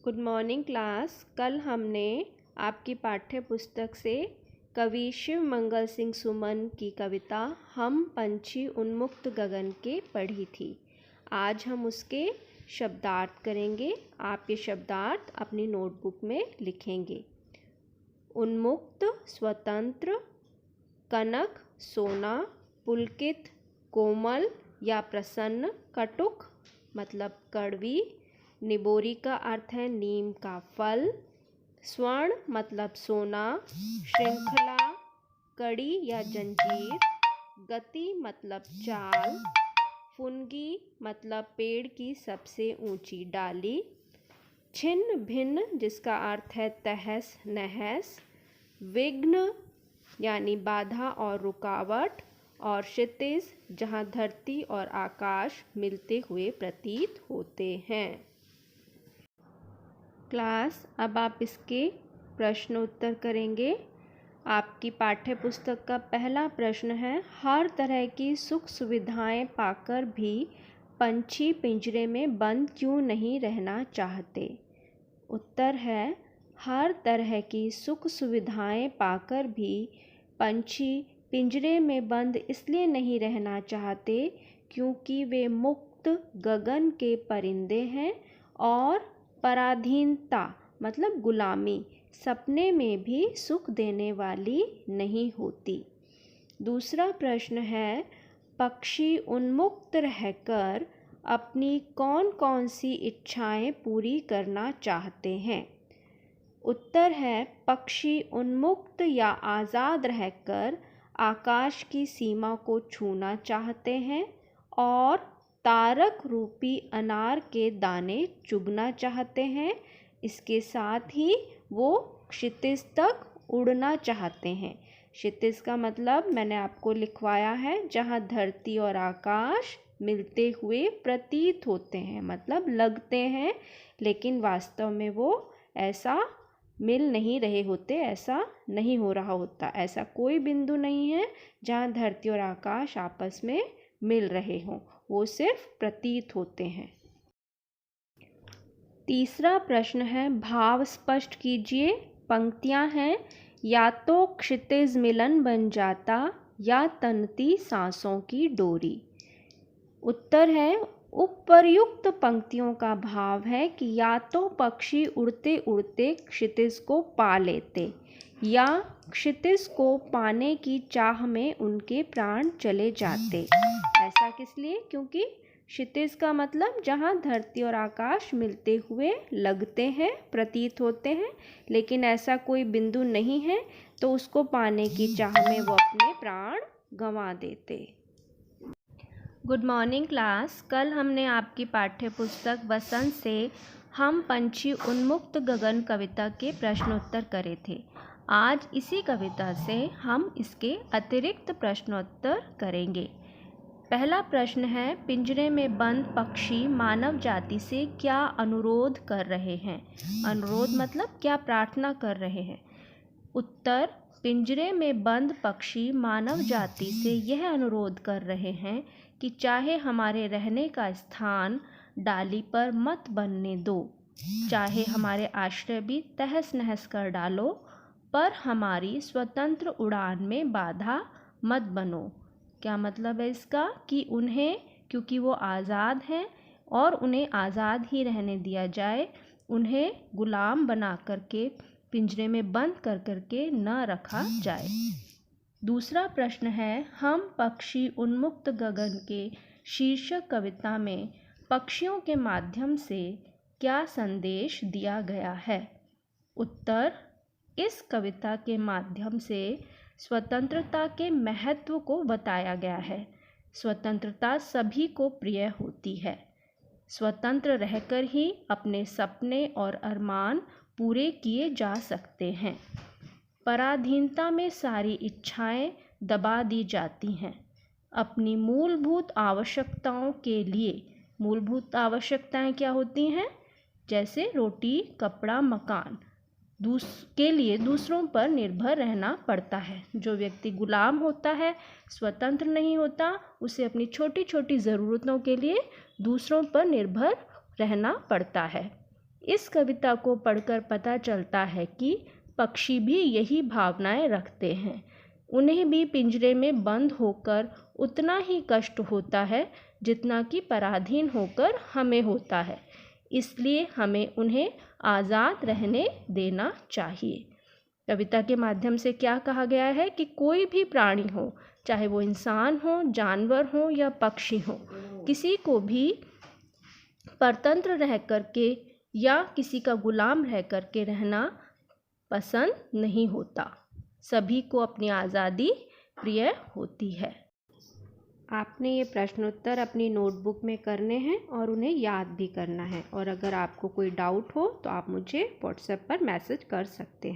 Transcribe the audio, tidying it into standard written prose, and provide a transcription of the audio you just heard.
Good morning class. कल हमने आपकी पाठ्य पुस्तक से कवि शिव मंगल सिंह सुमन की कविता हम पंछी उन्मुक्त गगन के पढ़ी थी। आज हम उसके शब्दार्थ करेंगे। आप ये शब्दार्थ अपनी नोटबुक में लिखेंगे। उन्मुक्त स्वतंत्र, कनक सोना, पुलकित कोमल या प्रसन्न, कटुक मतलब कड़वी, निबोरी का अर्थ है नीम का फल, स्वर्ण मतलब सोना, श्रृंखला कड़ी या जंजीर, गति मतलब चाल, फुनगी मतलब पेड़ की सबसे ऊंची डाली, छिन्न भिन्न जिसका अर्थ है तहस नहस, विघ्न यानी बाधा और रुकावट, और क्षितिज जहाँ धरती और आकाश मिलते हुए प्रतीत होते हैं। क्लास, अब आप इसके प्रश्न उत्तर करेंगे। आपकी पाठ्य पुस्तक का पहला प्रश्न है, हर तरह की सुख सुविधाएं पाकर भी पंछी पिंजरे में बंद क्यों नहीं रहना चाहते? उत्तर है, हर तरह की सुख सुविधाएं पाकर भी पंछी पिंजरे में बंद इसलिए नहीं रहना चाहते क्योंकि वे मुक्त गगन के परिंदे हैं और पराधीनता मतलब गुलामी सपने में भी सुख देने वाली नहीं होती। दूसरा प्रश्न है, पक्षी उन्मुक्त रहकर अपनी कौन कौन सी इच्छाएं पूरी करना चाहते हैं? उत्तर है, पक्षी उन्मुक्त या आज़ाद रहकर आकाश की सीमा को छूना चाहते हैं और तारक रूपी अनार के दाने चुगना चाहते हैं। इसके साथ ही वो क्षितिज तक उड़ना चाहते हैं। क्षितिज का मतलब मैंने आपको लिखवाया है, जहाँ धरती और आकाश मिलते हुए प्रतीत होते हैं, मतलब लगते हैं, लेकिन वास्तव में वो ऐसा मिल नहीं रहे होते, ऐसा नहीं हो रहा होता। ऐसा कोई बिंदु नहीं है जहाँ धरती और आकाश आपस में मिल रहे हों, वो सिर्फ प्रतीत होते हैं। तीसरा प्रश्न है, भाव स्पष्ट कीजिए। पंक्तियां हैं, या तो क्षितिज मिलन बन जाता या तनती सांसों की डोरी। उत्तर है, उपर्युक्त पंक्तियों का भाव है कि या तो पक्षी उड़ते उड़ते क्षितिज को पा लेते या क्षितिज को पाने की चाह में उनके प्राण चले जाते। ऐसा किस लिए? क्योंकि क्षितिज का मतलब जहाँ धरती और आकाश मिलते हुए लगते हैं, प्रतीत होते हैं, लेकिन ऐसा कोई बिंदु नहीं है, तो उसको पाने की चाह में वो अपने प्राण गंवा देते। Good morning class. कल हमने आपकी पाठ्य पुस्तक वसंत से हम पंछी उन्मुक्त गगन कविता के प्रश्नोत्तर करे थे। आज इसी कविता से हम इसके अतिरिक्त प्रश्नोत्तर करेंगे। पहला प्रश्न है, पिंजरे में बंद पक्षी मानव जाति से क्या अनुरोध कर रहे हैं? अनुरोध मतलब क्या प्रार्थना कर रहे हैं? उत्तर, पिंजरे में बंद पक्षी मानव जाति से यह अनुरोध कर रहे हैं कि चाहे हमारे रहने का स्थान डाली पर मत बनने दो, चाहे हमारे आश्रय भी तहस नहस कर डालो, पर हमारी स्वतंत्र उड़ान में बाधा मत बनो। क्या मतलब है इसका? कि उन्हें, क्योंकि वो आज़ाद हैं और उन्हें आज़ाद ही रहने दिया जाए, उन्हें गुलाम बना करके पिंजरे में बंद कर करके न रखा जाए। दूसरा प्रश्न है, हम पक्षी उन्मुक्त गगन के शीर्षक कविता में पक्षियों के माध्यम से क्या संदेश दिया गया है? उत्तर, इस कविता के माध्यम से स्वतंत्रता के महत्व को बताया गया है। स्वतंत्रता सभी को प्रिय होती है। स्वतंत्र रहकर ही अपने सपने और अरमान पूरे किए जा सकते हैं। पराधीनता में सारी इच्छाएं दबा दी जाती हैं। अपनी मूलभूत आवश्यकताओं के लिए, मूलभूत आवश्यकताएं क्या होती हैं? जैसे रोटी, कपड़ा, मकान, के लिए दूसरों पर निर्भर रहना पड़ता है। जो व्यक्ति गुलाम होता है, स्वतंत्र नहीं होता, उसे अपनी छोटी छोटी ज़रूरतों के लिए दूसरों पर निर्भर रहना पड़ता है। इस कविता को पढ़कर पता चलता है कि पक्षी भी यही भावनाएं रखते हैं। उन्हें भी पिंजरे में बंद होकर उतना ही कष्ट होता है जितना कि पराधीन होकर हमें होता है। इसलिए हमें उन्हें आज़ाद रहने देना चाहिए। कविता के माध्यम से क्या कहा गया है कि कोई भी प्राणी हो, चाहे वो इंसान हो, जानवर हो या पक्षी हो, किसी को भी परतंत्र रह करके या किसी का गुलाम रह करके रहना पसंद नहीं होता। सभी को अपनी आज़ादी प्रिय होती है। आपने ये प्रश्नोत्तर अपनी नोटबुक में करने हैं और उन्हें याद भी करना है। और अगर आपको कोई डाउट हो तो आप मुझे व्हाट्सएप पर मैसेज कर सकते हैं।